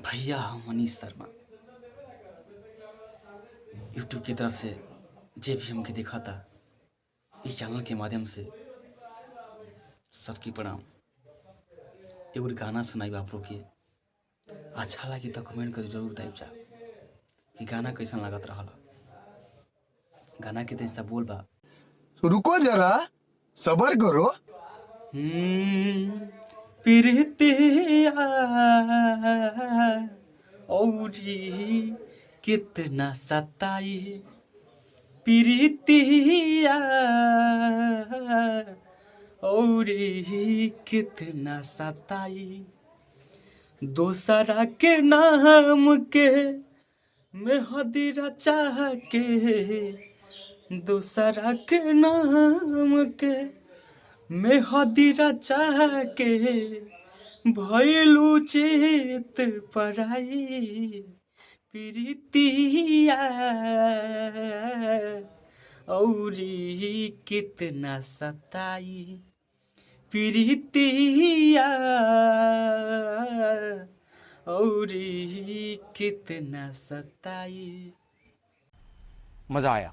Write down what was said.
भैया हम मनीष शर्मा यूट्यूब की तरफ से जे भी हमके देखा था इस चैनल के माध्यम से सबकी प्रणाम। एगो गाना सुनाई आप लोग के अच्छा लगी तो कमेंट कर जरूर देव जा कि गाना कैसा लागत रहा। गाना के तैसा बोल बा रुको जरा सबर करो। प्रीतिया औरी कितना सताई प्रीतिया औरी कितना सताई दोसरा के नाम के मेहदी रचा के दूसरा के नाम के मेहदी रचा के भइलू चित पराई प्रीतिया औरी कितना सताई प्रीतिया औरी कितना सताई। मजा आया।